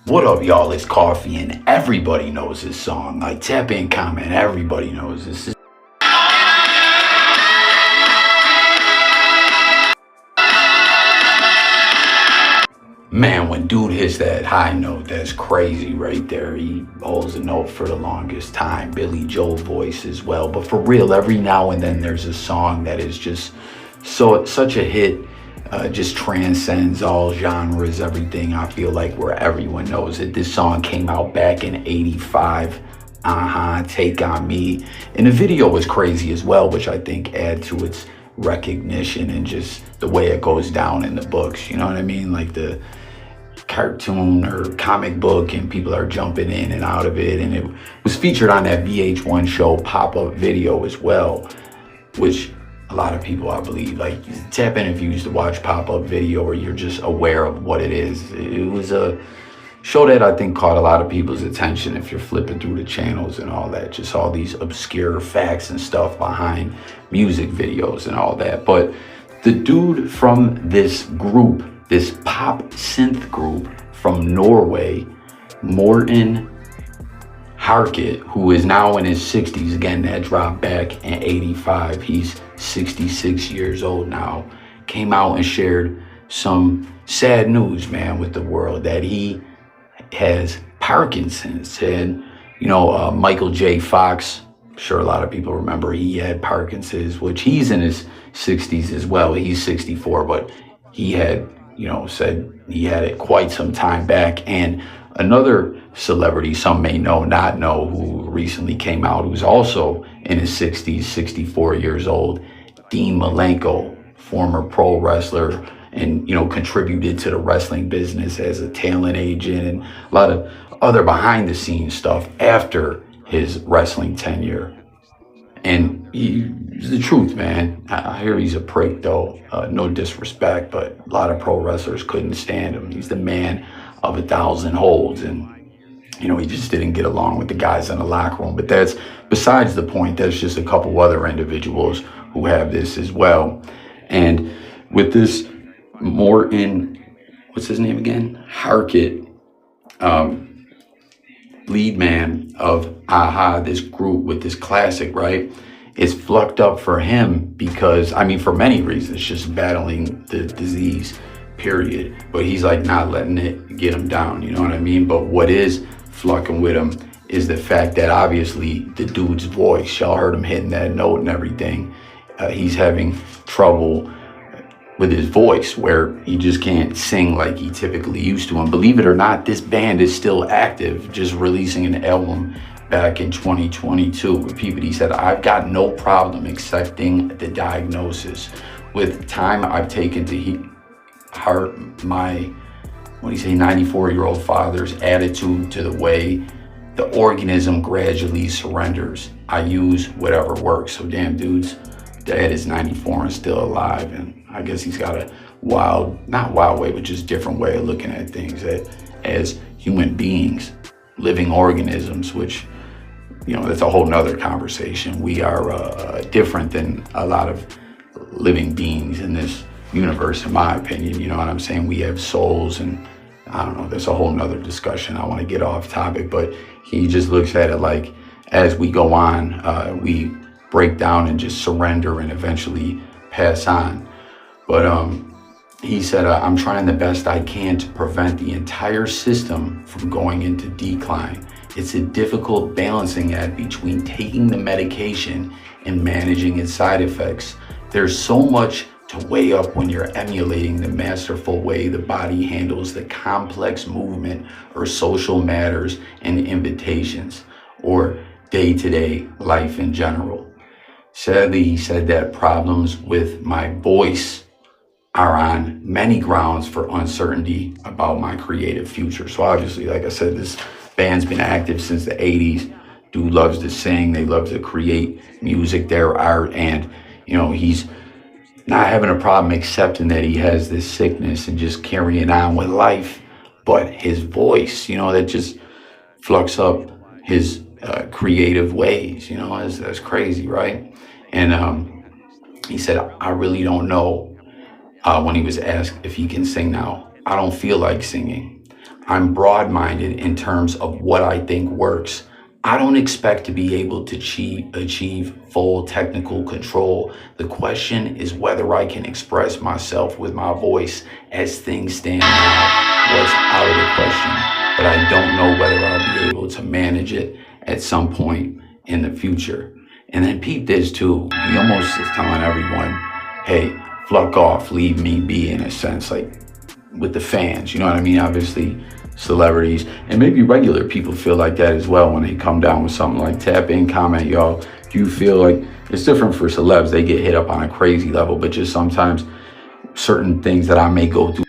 What up, y'all? It's Coffee, and everybody knows this song. Like, tap in, comment. Everybody knows this. Man, when dude hits that high note, that's crazy right there. He holds the note for the longest time. Billy Joel voice as well. But for real, every now and then there's a song that is just such a hit. Just transcends all genres, everything. I feel like where everyone knows it. This song came out back in '85. Take on Me. And the video was crazy as well, which I think add to its recognition and just the way it goes down in the books. You know what I mean? Like the cartoon or comic book, and people are jumping in and out of it. And it was featured on that VH1 show Pop-Up Video as well, which a lot of people, I believe, like, tap in if you used to watch Pop-Up Video or you're just aware of what it is. It was a show that I think caught a lot of people's attention if you're flipping through the channels and all that. Just all these obscure facts and stuff behind music videos and all that. But the dude from this group, this pop synth group from Norway, Morten Harket, who is now in his 60s, again, that dropped back in '85. He's 66 years old now, came out and shared some sad news, man, with the world, that he has Parkinson's. And, Michael J. Fox, I'm sure a lot of people remember, he had Parkinson's, which he's in his 60s as well. He's 64, but he had, said he had it quite some time back. And another celebrity, some may know, not know, who recently came out, who's also in his 60s, 64 years old, Dean Malenko, former pro wrestler, and, contributed to the wrestling business as a talent agent and a lot of other behind the scenes stuff after his wrestling tenure. And he's the truth, man. I hear he's a prick, though. No disrespect, but a lot of pro wrestlers couldn't stand him. He's the man of 1,000 holds, and he just didn't get along with the guys in the locker room. But that's besides the point. There's just a couple other individuals who have this as well. And with this Morten, what's his name again? Harket, lead man of this group with this classic, right? It's flucked up for him because, for many reasons, just battling the disease, period. But he's like not letting it get him down, you know what I mean? But what is flucking with him is the fact that obviously the dude's voice, y'all heard him hitting that note and everything. He's having trouble with his voice, where he just can't sing like he typically used to. And believe it or not, this band is still active, just releasing an album back in 2022. Repeat, he said, "I've got no problem accepting the diagnosis. With time, I've taken to heart my, 94-year-old father's attitude to the way the organism gradually surrenders. I use whatever works." So damn, dude's dad is 94 and still alive, and I guess he's got a not wild way, but just different way of looking at things, that as human beings, living organisms, which, that's a whole nother conversation. We are different than a lot of living beings in this universe, in my opinion. You know what I'm saying? We have souls, and I don't know, there's a whole nother discussion. I want to get off topic, but he just looks at it like, as we go on, we break down and just surrender and eventually pass on. But he said, "I'm trying the best I can to prevent the entire system from going into decline. It's a difficult balancing act between taking the medication and managing its side effects. There's so much to weigh up when you're emulating the masterful way the body handles the complex movement or social matters and invitations, or day-to-day life in general. Sadly," he said, "that problems with my voice are on many grounds for uncertainty about my creative future." So obviously, like I said, this band's been active since the '80s. Dude loves to sing. They love to create music, their art. And, he's not having a problem accepting that he has this sickness and just carrying on with life. But his voice, that just flux up his creative ways, that's crazy, right? And he said, "I really don't know," when he was asked if he can sing now, "I don't feel like singing. I'm broad-minded in terms of what I think works. I don't expect to be able to achieve full technical control. The question is whether I can express myself with my voice as things stand now. What's out of the question, but I don't know whether I'll be able to manage it at some point in the future. And then Pete this too. He almost is telling everyone, hey, fuck off, leave me be, in a sense, like with the fans. You know what I mean? Obviously, celebrities and maybe regular people feel like that as well when they come down with something like tap in, comment, y'all. Do you feel like it's different for celebs? They get hit up on a crazy level, but just sometimes certain things that I may go through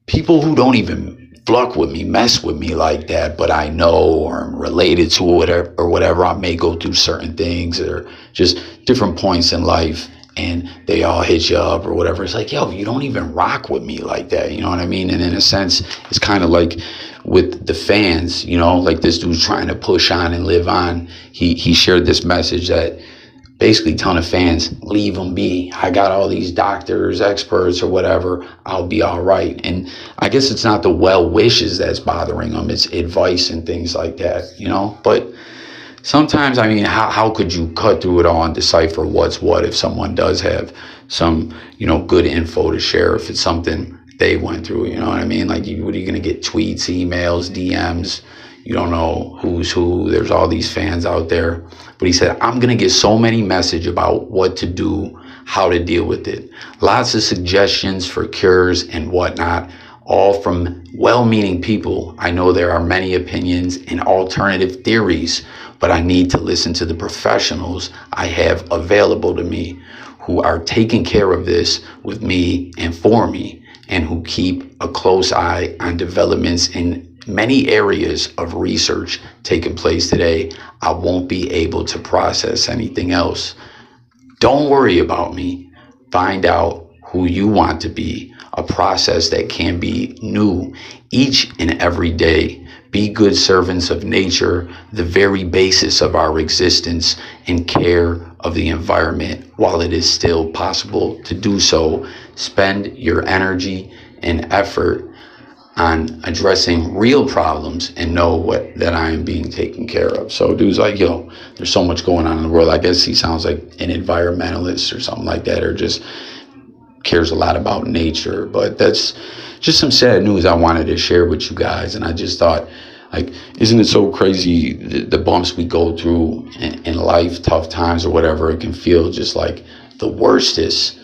people who don't even fuck with me, mess with me like that, but I know or I'm related to whatever, I may go through certain things or just different points in life, and they all hit you up or whatever. It's like, yo, you don't even rock with me like that. You know what I mean? And in a sense, it's kind of like with the fans, like this dude's trying to push on and live on. He shared this message that basically telling the fans, leave them be. I got all these doctors, experts, or whatever. I'll be all right. And I guess it's not the well wishes that's bothering them. It's advice and things like that, But sometimes, I mean, how could you cut through it all and decipher what's what if someone does have some, good info to share, if it's something they went through, you know what I mean? Like, what are you going to get? Tweets, emails, DMs? You don't know who's who. There's all these fans out there. But he said, I'm going to get so many messages about what to do, how to deal with it. Lots of suggestions for cures and whatnot, all from well-meaning people. I know there are many opinions and alternative theories, but I need to listen to the professionals I have available to me who are taking care of this with me and for me, and who keep a close eye on developments in many areas of research taking place today. I won't be able to process anything else. Don't worry about me. Find out who you want to be, a process that can be new each and every day. Be good servants of nature, the very basis of our existence, and care of the environment while it is still possible to do so. Spend your energy and effort on addressing real problems and know that I am being taken care of. So dude's like, yo, there's so much going on in the world. I guess he sounds like an environmentalist or something like that, or just cares a lot about nature. But that's just some sad news I wanted to share with you guys. And I just thought, like, isn't it so crazy, the bumps we go through in life, tough times or whatever, it can feel just like the worstest,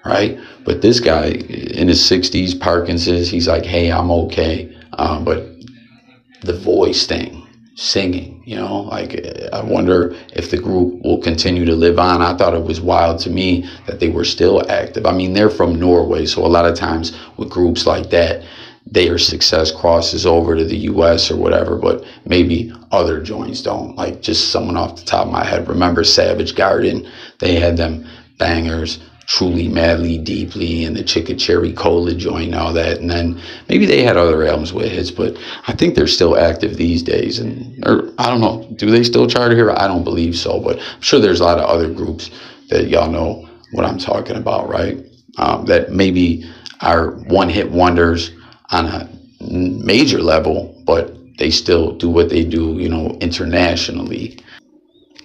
right? But this guy in his 60s, Parkinson's, he's like, hey, I'm okay. But the voice thing, singing, like, I wonder if the group will continue to live on. I thought it was wild to me that they were still active. I mean, they're from Norway, so a lot of times with groups like that, their success crosses over to the US or whatever, but maybe other joints don't. Like, just someone off the top of my head, remember Savage Garden? They had them bangers, Truly, Madly, Deeply, and the Chicka Cherry Cola joint and all that. And then maybe they had other albums with hits, but I think they're still active these days. Or I don't know, do they still chart here? I don't believe so, but I'm sure there's a lot of other groups that y'all know what I'm talking about, right? That maybe are one-hit wonders on a major level, but they still do what they do, internationally.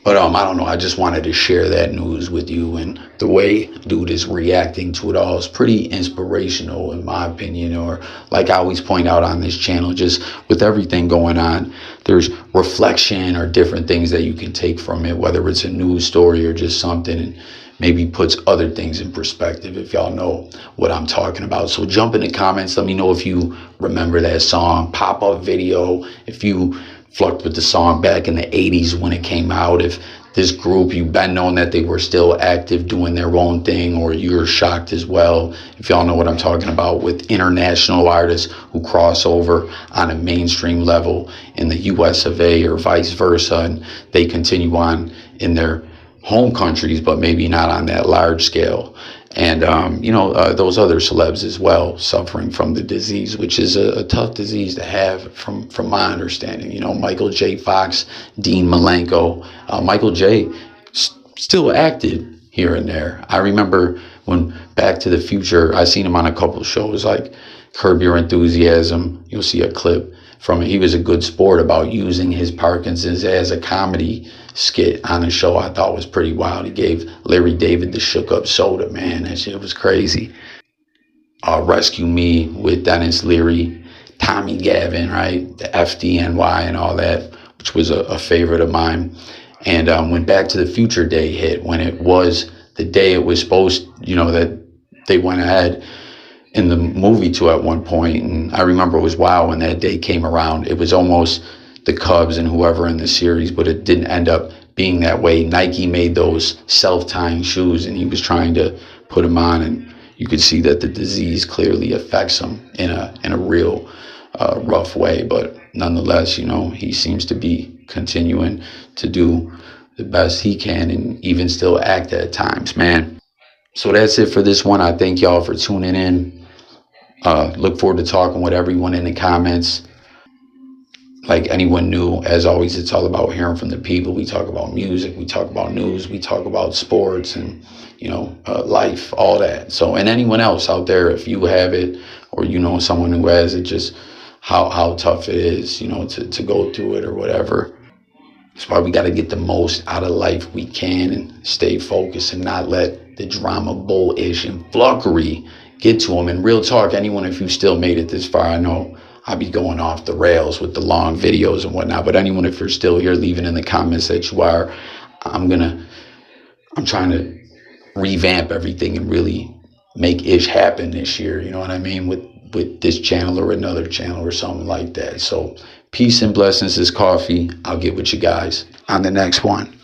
But I don't know, I just wanted to share that news with you, and the way dude is reacting to it all is pretty inspirational in my opinion. Or like I always point out on this channel, just with everything going on, there's reflection or different things that you can take from it, whether it's a news story or just something, and maybe puts other things in perspective, if y'all know what I'm talking about. So jump in the comments, let me know if you remember that song, pop-up video, if you flucked with the song back in the 80s when it came out, if this group, you've been known that they were still active doing their own thing, or you're shocked as well, if y'all know what I'm talking about with international artists who cross over on a mainstream level in the US of A or vice versa, and they continue on in their home countries, but maybe not on that large scale. And, those other celebs as well suffering from the disease, which is a tough disease to have from my understanding. Michael J. Fox, Dean Malenko, Michael J. Still acted here and there. I remember when Back to the Future, I seen him on a couple shows like Curb Your Enthusiasm. You'll see a clip from it. He was a good sport about using his Parkinson's as a comedy skit on a show. I thought was pretty wild. He gave Larry David the shook up soda, man. That shit was crazy. Rescue Me with Dennis Leary, Tommy Gavin, right? The FDNY and all that, which was a favorite of mine. And when Back to the Future Day hit, when it was the day it was supposed, that they went ahead in the movie to at one point, and I remember it was wild when that day came around. It was almost the Cubs and whoever in the series, but it didn't end up being that way. Nike made those self-tying shoes, and he was trying to put them on, and you can see that the disease clearly affects him in a real rough way. But nonetheless, he seems to be continuing to do the best he can and even still act at times, man. So that's it for this one. I thank y'all for tuning in. Look forward to talking with everyone in the comments. Like anyone new, as always, it's all about hearing from the people. We talk about music, we talk about news, we talk about sports and, life, all that. So, and anyone else out there, if you have it or someone who has it, just how tough it is, to go through it or whatever. That's why we got to get the most out of life we can and stay focused and not let the drama, bullish, and flunkery get to them. And real talk, anyone, if you still made it this far, I know I'll be going off the rails with the long videos and whatnot, but anyone, if you're still here, leaving in the comments that you are, I'm trying to revamp everything and really make ish happen this year, you know what I mean, with this channel or another channel or something like that. So peace and blessings is coffee. I'll get with you guys on the next one.